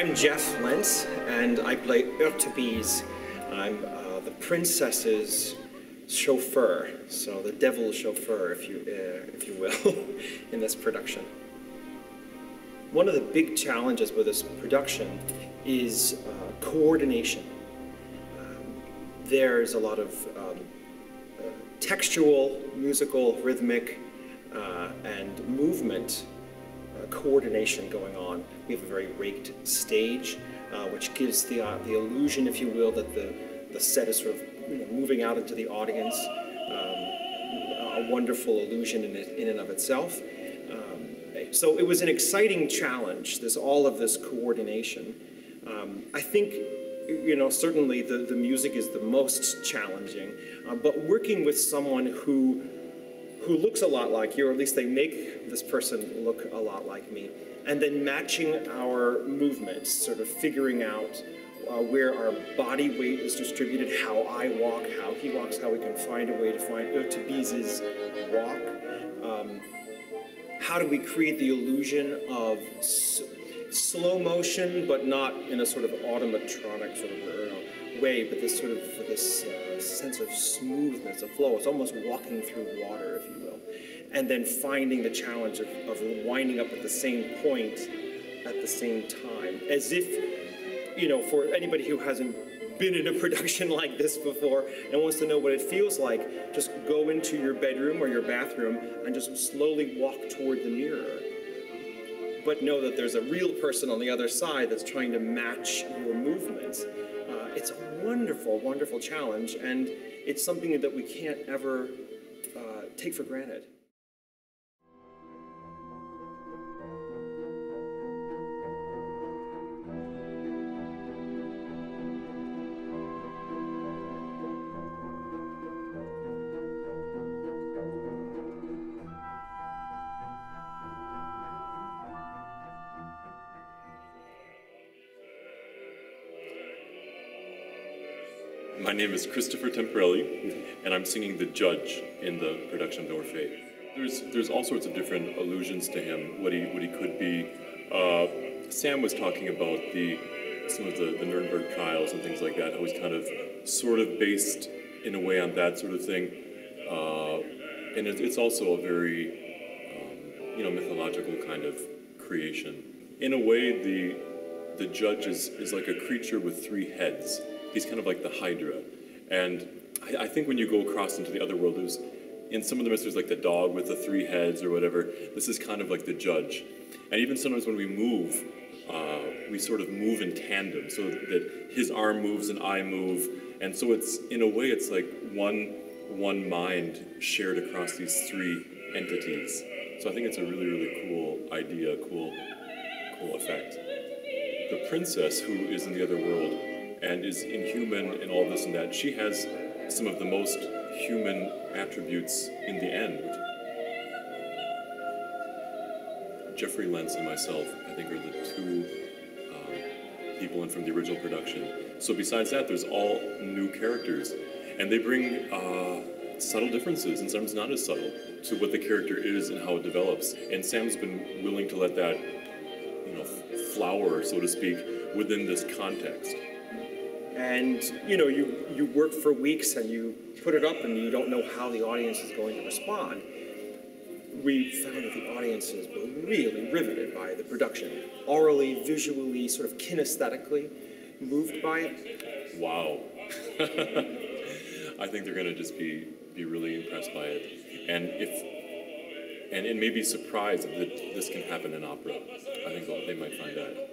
I'm Jeff Lentz, and I play Orphee. I'm the princess's chauffeur, so the devil's chauffeur, if you will, in this production. One of the big challenges with this production is coordination. There's a lot of textual, musical, rhythmic, and movement coordination going on. We have a very raked stage, which gives the illusion, if you will, that the set is sort of moving out into the audience. A wonderful illusion in and of itself. So it was an exciting challenge, all of this coordination. I think, certainly the music is the most challenging, but working with someone who looks a lot like you, or at least they make this person look a lot like me, and then matching our movements, sort of figuring out where our body weight is distributed, how I walk, how he walks, how we can find a way to find Orphee's walk. How do we create the illusion of slow motion, but not in a sort of automatronic sort of way, but this sort of sense of smoothness, of flow. It's almost walking through water, if you will. And then finding the challenge of winding up at the same point at the same time. As if, for anybody who hasn't been in a production like this before and wants to know what it feels like, just go into your bedroom or your bathroom and just slowly walk toward the mirror. But know that there's a real person on the other side that's trying to match your movements. It's a wonderful, wonderful challenge, and it's something that we can't ever take for granted. My name is Christopher Temporelli, and I'm singing the judge in the production of Orphee. There's all sorts of different allusions to him, what he could be. Sam was talking about some of the Nuremberg trials and things like that, how he's kind of sort of based in a way on that sort of thing. And it's also a very mythological kind of creation. In a way, the judge is like a creature with three heads. He's kind of like the Hydra. And I think when you go across into the other world, in some of the myths, there's like the dog with the three heads or whatever. This is kind of like the judge. And even sometimes when we move, we sort of move in tandem, so that his arm moves and I move. And so it's, in a way, it's like one mind shared across these three entities. So I think it's a really, really cool idea, cool effect. The princess, who is in the other world, and is inhuman and all this and that, she has some of the most human attributes in the end. Jeffrey Lentz and myself, I think, are the two people in from the original production. So besides that, there's all new characters, and they bring subtle differences, and sometimes not as subtle, to what the character is and how it develops. And Sam's been willing to let that, flower, so to speak, within this context. And you work for weeks and you put it up and you don't know how the audience is going to respond. We found that the audiences were really riveted by the production, orally, visually, sort of kinesthetically moved by it. Wow. I think they're going to just be really impressed by it, and maybe surprised that this can happen in opera. I think they might find that.